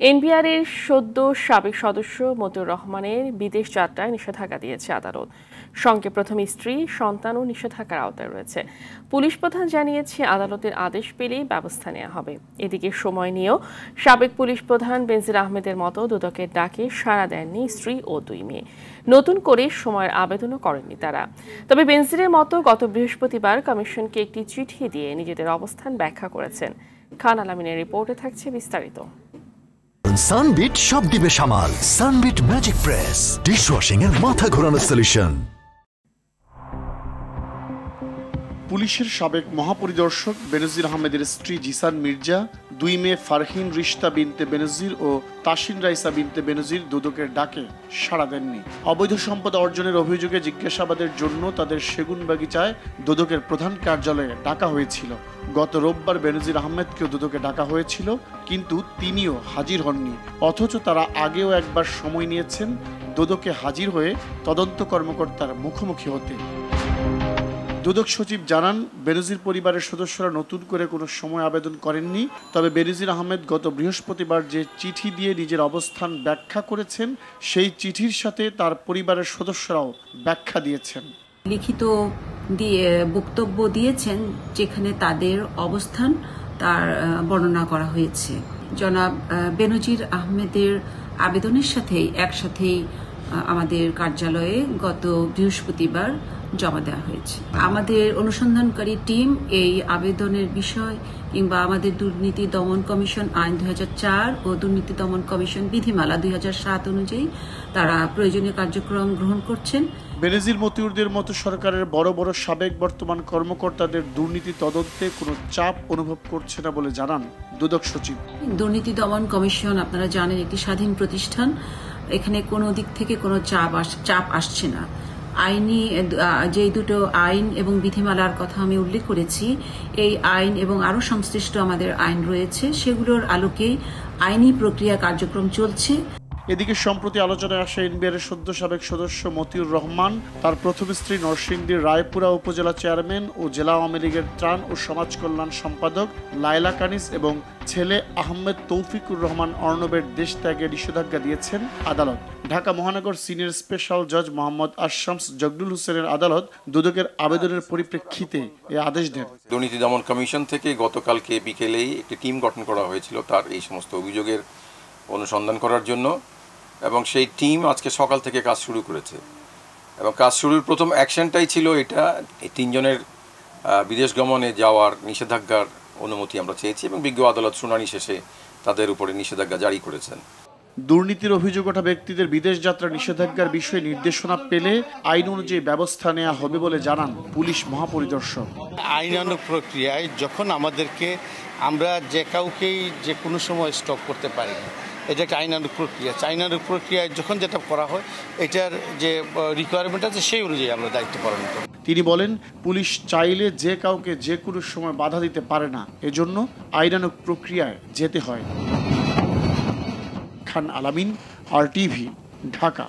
এনবিআরের সদ্য সাবেক সদস্য মতিউর রহমানের বিদেশ যাত্রায় নিষেধাজ্ঞা দিয়েছে আদালত। সঙ্গে প্রথম স্ত্রী, সন্তানও নিষেধাজ্ঞার আওতায় রয়েছে। পুলিশ প্রধান জানিয়েছে, আদালতের আদেশ পেলেই ব্যবস্থা নেওয়া হবে। এদিকে সময় নিয়েও সাবেক পুলিশ প্রধান বেনজির আহমেদের মতো দুদকের ডাকে সাড়া দেননি স্ত্রী ও দুই মেয়ে। নতুন করে সময়ের আবেদনও করেননি তারা। তবে বেনজিরের মতো গত বৃহস্পতিবার কমিশনকে একটি চিঠি দিয়ে নিজেদের অবস্থান ব্যাখ্যা করেছেন। খান আলামিনের রিপোর্টে থাকছে বিস্তারিত। সানবিট সব দিবে সামাল। সানবিট ম্যাজিক প্রেস ডিশওয়াশিং এর মাথা ঘোরানো সলিউশন। পুলিশের সাবেক মহাপরিদর্শক বেনজির আহমেদের স্ত্রী জিসান মির্জা, দুই মেয়ে ফারহিন রিশতা বিনতে বেনজির ও তাসিন রাইসা বিনতে বেনজির দুদকের ডাকে সাড়া দেননি। অবৈধ সম্পদ অর্জনের অভিযোগে জিজ্ঞাসাবাদের জন্য তাদের সেগুনবাগিচায় দুদকের প্রধান কার্যালয়ে ডাকা হয়েছিল। গত রোববার বেনজির আহমেদকেও দুদকে ডাকা হয়েছিল, কিন্তু তিনিও হাজির হননি। অথচ তারা আগেও একবার সময় নিয়েছেন দুদকে হাজির হয়ে তদন্ত কর্মকর্তার মুখোমুখি হতে। দুদক সচিব জানান, বেনজির পরিবারের সদস্যরা নতুন করে কোনো সময় আবেদন করেননি। তবে বেনজির আহমেদ গত বৃহস্পতিবার যে চিঠি দিয়ে নিজের অবস্থান ব্যাখ্যা করেছেন, সেই চিঠির সাথে তার পরিবারের সদস্যরাও ব্যাখ্যা দিয়েছেন। লিখিত দিয়ে বক্তব্য দিয়েছেন, যেখানে তাদের অবস্থান তার বর্ণনা করা হয়েছে। জনাব বেনজির আহমেদের আবেদনের সাথে একসাথেই আমাদের কার্যালয়ে গত বৃহস্পতিবার জমা দেওয়া হয়েছে। আমাদের অনুসন্ধানকারী টিম এই আবেদনের বিষয় কিংবা আমাদের দুর্নীতি দমন কমিশন আইন 2004 ও দুর্নীতি দমন কমিশন বিধিমালা 2007 অনুযায়ী তারা প্রয়োজনীয় কার্যক্রম গ্রহণ করছেন। বেনজির মতিউরদের মতো সরকারের বড় বড় সাবেক বর্তমান কর্মকর্তাদের দুর্নীতি তদন্তে কোনো চাপ অনুভব করছে না বলে জানান দুদক সচিব। দুর্নীতি দমন কমিশন আপনারা জানেন একটি স্বাধীন প্রতিষ্ঠান। এখানে কোনো দিক থেকে কোনো চাপ আসছে না। আইনি যে দুটো আইন এবং বিধিমালার কথা আমি উল্লেখ করেছি, এই আইন এবং আরও সংশ্লিষ্ট আমাদের আইন রয়েছে, সেগুলোর আলোকেই আইনি প্রক্রিয়া কার্যক্রম চলছে। এদিকে সম্প্রতি আলোচনায় আসে এনবিআরের সদ্য সাবেক সদস্য মতিউর রহমান, তার প্রথম স্ত্রী নরসিংদীর রায়পুরা উপজেলা চেয়ারম্যান ও জেলা আওয়ামী লীগের ত্রাণ ও সমাজ কল্যাণ সম্পাদক লায়লা কানিস এবং ছেলে আহমেদ তৌফিকুর রহমান অর্ণবের দেশ ত্যাগে নিষেধাজ্ঞা দিয়েছেন আদালত। ঢাকা মহানগর সিনিয়র স্পেশাল জজ মোহাম্মদ আশামস জগদুল হোসেনের আদালত দুদকের আবেদনের পরিপ্রেক্ষিতে এই আদেশ দেন। দুর্নীতি দমন কমিশন থেকে গতকালকে বিকেলেই একটি টিম গঠন করা হয়েছিল তার এই সমস্ত অভিযোগের অনুসন্ধান করার জন্য, এবং সেই টিম আজকে সকাল থেকে কাজ শুরু করেছে। এবং কাজ শুরুর প্রথম অ্যাকশনটাই ছিল এটা, এই তিনজনের বিদেশ গমনে যাওয়ার নিষেধাজ্ঞার অনুমতি আমরা চেয়েছি এবং বিজ্ঞ আদালত শুনানি শেষে তাদের উপরে নিষেধাজ্ঞা জারি করেছেন। দুর্নীতির অভিযোগ ওঠা ব্যক্তিদের বিদেশ যাত্রা নিষেধাজ্ঞার বিষয়ে নির্দেশনা পেলে আইন অনুযায়ী ব্যবস্থা নেওয়া হবে বলে জানান পুলিশ মহাপরিদর্শক। আইনানুগ প্রক্রিয়ায় যখন আমরা যে কাউকেই যে কোনো সময় স্টপ করতে পারি না, এটা একটা আইনানুগ প্রক্রিয়া। আইনানুগ প্রক্রিয়ায় যখন যেটা করা হয়, এটার যে রিকোয়ারমেন্ট আছে সেই অনুযায়ী আমরা দায়িত্ব পালন করি। তিনি বলেন, পুলিশ চাইলে যে কাউকে যে কোনো সময় বাধা দিতে পারে না, এজন্য আইনানুগ প্রক্রিয়ায় যেতে হয়। খান আলামিন, RTV, ঢাকা।